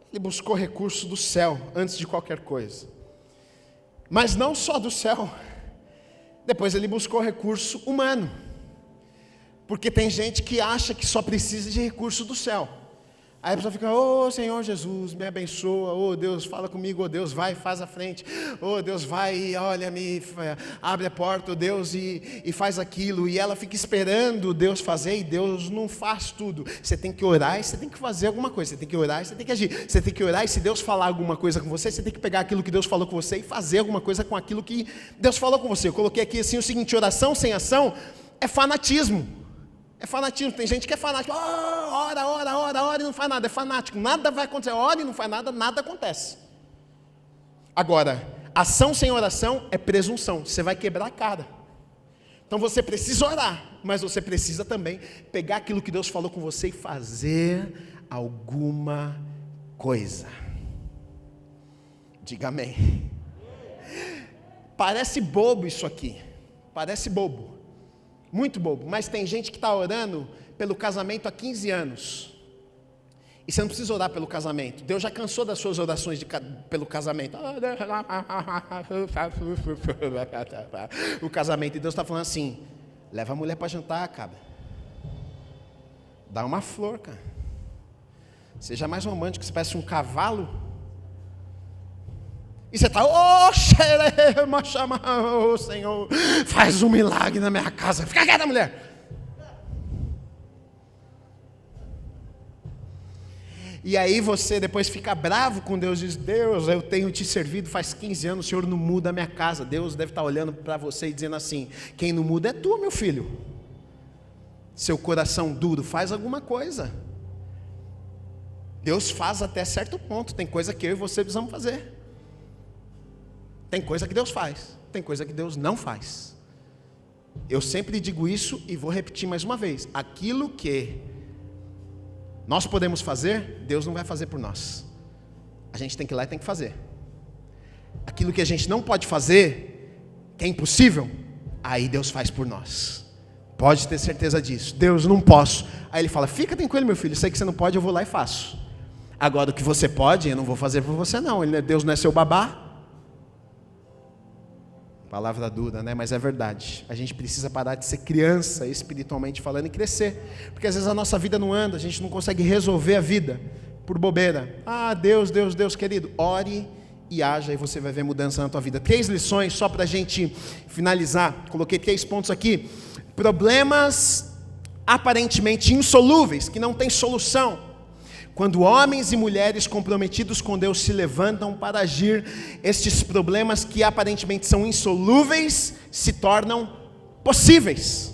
Ele buscou recurso do céu antes de qualquer coisa, mas não só do céu, depois ele buscou recurso humano, porque tem gente que acha que só precisa de recurso do céu. Aí a pessoa fica: ô Senhor Jesus, me abençoa, ô Deus, fala comigo, ô Deus, vai, faz a frente, ô Deus, vai, olha, me abre a porta, ô Deus, e faz aquilo, e ela fica esperando Deus fazer, e Deus não faz tudo. Você tem que orar e você tem que fazer alguma coisa, você tem que orar e você tem que agir, você tem que orar, e se Deus falar alguma coisa com você, você tem que pegar aquilo que Deus falou com você e fazer alguma coisa com aquilo que Deus falou com você. Eu coloquei aqui assim o seguinte: oração sem ação é fanatismo. É fanatismo. Tem gente que é fanático, ora e não faz nada, é fanático, nada vai acontecer, ora e não faz nada, nada acontece. Agora, ação sem oração é presunção, você vai quebrar a cara. Então você precisa orar, mas você precisa também pegar aquilo que Deus falou com você e fazer alguma coisa. Diga amém. Parece bobo isso aqui, parece bobo, muito bobo, mas tem gente que está orando pelo casamento há 15 anos, E você não precisa orar pelo casamento. Deus já cansou das suas orações pelo casamento. O casamento. E Deus está falando assim: leva a mulher para jantar, cara. Dá uma flor, cara. Seja mais romântico, você parece um cavalo. E você está, oh Senhor, faz um milagre na minha casa. Fica quieta, mulher. E aí você depois fica bravo com Deus e diz: Deus, eu tenho te servido faz 15 anos, o Senhor não muda a minha casa. Deus deve estar olhando para você e dizendo assim: quem não muda é tu, meu filho. Seu coração duro, faz alguma coisa. Deus faz até certo ponto. Tem coisa que eu e você precisamos fazer. Tem coisa que Deus faz, tem coisa que Deus não faz. Eu sempre digo isso e vou repetir mais uma vez: aquilo que nós podemos fazer, Deus não vai fazer por nós. A gente tem que ir lá e tem que fazer. Aquilo que a gente não pode fazer, que é impossível, aí Deus faz por nós. Pode ter certeza disso. Deus, não posso. Aí Ele fala: fica tranquilo, meu filho, sei que você não pode, eu vou lá e faço. Agora o que você pode, eu não vou fazer por você não. Deus não é seu babá. Palavra dura, né? Mas é verdade. A gente precisa parar de ser criança, espiritualmente falando, e crescer. Porque às vezes a nossa vida não anda, a gente não consegue resolver a vida por bobeira. Deus, querido, ore e haja, e você vai ver mudança na tua vida. 3 lições, só para a gente finalizar. Coloquei 3 pontos aqui. Problemas aparentemente insolúveis, que não tem solução. Quando homens e mulheres comprometidos com Deus se levantam para agir, estes problemas que aparentemente são insolúveis se tornam possíveis.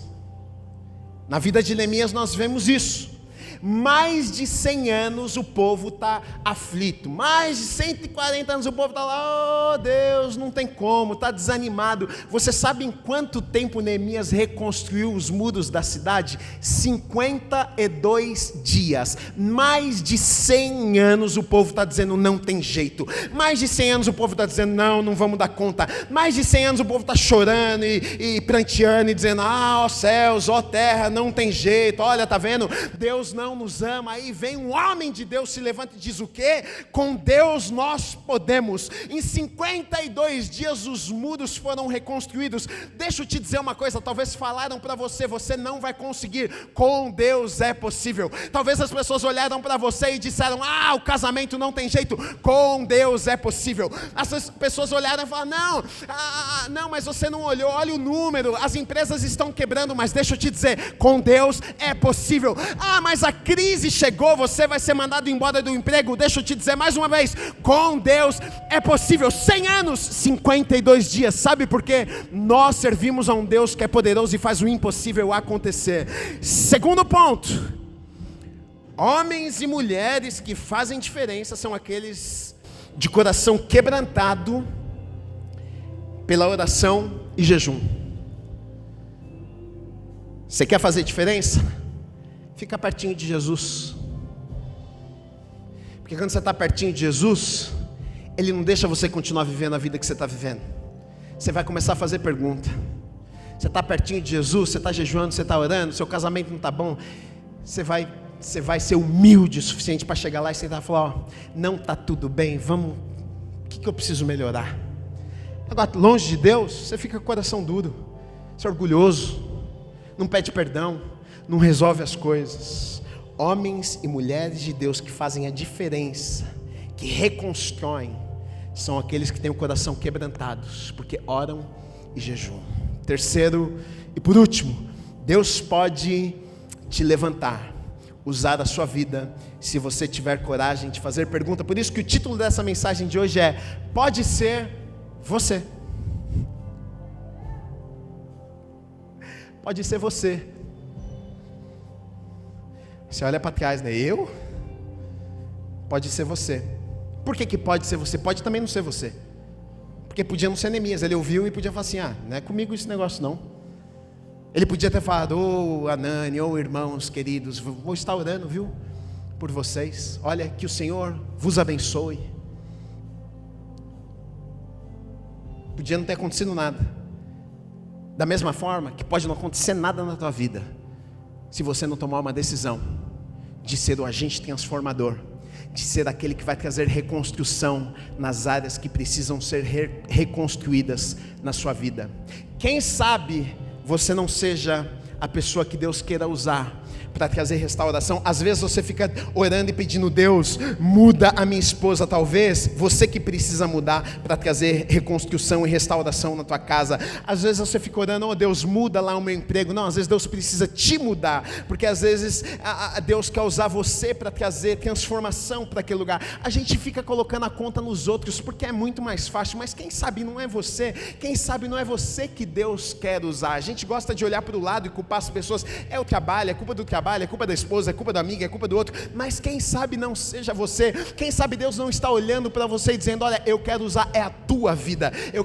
Na vida de Neemias nós vemos isso. Mais de 100 anos o povo está aflito. Mais de 140 anos o povo está lá: oh Deus, não tem como, está desanimado. Você sabe em quanto tempo Neemias reconstruiu os muros da cidade? 52 dias. Mais de 100 anos o povo está dizendo: não tem jeito. Mais de 100 anos o povo está dizendo: não vamos dar conta. Mais de 100 anos o povo está chorando e pranteando e dizendo: ó céus, ó terra, não tem jeito. Olha, tá vendo? Deus não nos ama. Aí vem um homem de Deus, se levanta e diz o quê? Com Deus nós podemos. Em 52 dias os muros foram reconstruídos. Deixa eu te dizer uma coisa: talvez falaram para você: você não vai conseguir. Com Deus é possível. Talvez as pessoas olharam para você e disseram: o casamento não tem jeito. Com Deus é possível. As pessoas olharam e falaram: não, mas você não olhou, olha o número, as empresas estão quebrando. Mas deixa eu te dizer, com Deus é possível. Mas a crise chegou, você vai ser mandado embora do emprego. Deixa eu te dizer mais uma vez, com Deus é possível. 100 anos, 52 dias. Sabe por quê? Nós servimos a um Deus que é poderoso e faz o impossível acontecer. Segundo ponto: homens e mulheres que fazem diferença são aqueles de coração quebrantado pela oração e jejum. Você quer fazer diferença? Fica pertinho de Jesus. Porque quando você está pertinho de Jesus, Ele não deixa você continuar vivendo a vida que você está vivendo. Você vai começar a fazer pergunta. Você está pertinho de Jesus, você está jejuando, você está orando, seu casamento não está bom. Você vai ser humilde o suficiente para chegar lá e sentar e falar: não está tudo bem, vamos, o que eu preciso melhorar? Agora, longe de Deus, você fica com o coração duro, você é orgulhoso, não pede perdão, não resolve as coisas. Homens e mulheres de Deus que fazem a diferença, que reconstroem, são aqueles que têm o coração quebrantados, porque oram e jejuam. Terceiro e por último, Deus pode te levantar, usar a sua vida, se você tiver coragem de fazer pergunta. Por isso que o título dessa mensagem de hoje é: pode ser você. Pode ser você. Você olha para trás, né? Eu? Pode ser você. Por que pode ser você? Pode também não ser você. Porque podia não ser Neemias. Ele ouviu e podia falar assim: não é comigo esse negócio não. Ele podia ter falado: Anani, irmãos queridos, vou estar orando, viu? Por vocês. Olha, que o Senhor vos abençoe. Podia não ter acontecido nada. Da mesma forma que pode não acontecer nada na tua vida, se você não tomar uma decisão de ser o agente transformador, de ser aquele que vai trazer reconstrução nas áreas que precisam ser reconstruídas na sua vida. Quem sabe você não seja a pessoa que Deus queira usar para trazer restauração. Às vezes você fica orando e pedindo: Deus, muda a minha esposa. Talvez você que precisa mudar para trazer reconstrução e restauração na tua casa. Às vezes você fica orando: oh Deus, muda lá o meu emprego. Não, às vezes Deus precisa te mudar, porque às vezes Deus quer usar você para trazer transformação para aquele lugar. A gente fica colocando a conta nos outros porque é muito mais fácil, mas quem sabe não é você, quem sabe não é você que Deus quer usar. A gente gosta de olhar para o lado e culpar as pessoas. É o trabalho, é culpa do trabalho, é culpa da esposa, é culpa do amigo, é culpa do outro. Mas quem sabe não seja você. Quem sabe Deus não está olhando para você e dizendo: olha, eu quero usar a tua vida. Eu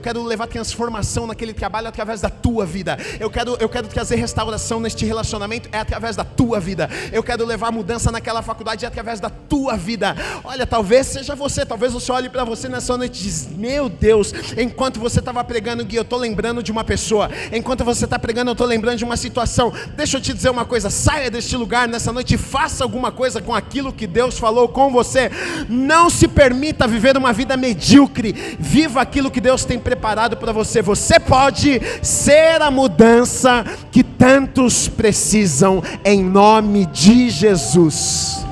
quero levar transformação naquele trabalho através da tua vida. Eu quero trazer restauração neste relacionamento através da tua vida. Eu quero levar mudança naquela faculdade através da tua vida. Olha, talvez seja você. Talvez você olhe para você nessa noite e diz: meu Deus, enquanto você estava pregando, Gui, eu estou lembrando de uma pessoa. Enquanto você está pregando, eu estou lembrando de uma situação. Deixa eu te dizer uma coisa: saia deste lugar nessa noite e faça alguma coisa com aquilo que Deus falou com você. Não se permita viver uma vida medíocre. Viva aquilo que Deus tem preparado para você. Você pode ser a mudança que tantos precisam, em nome de Jesus.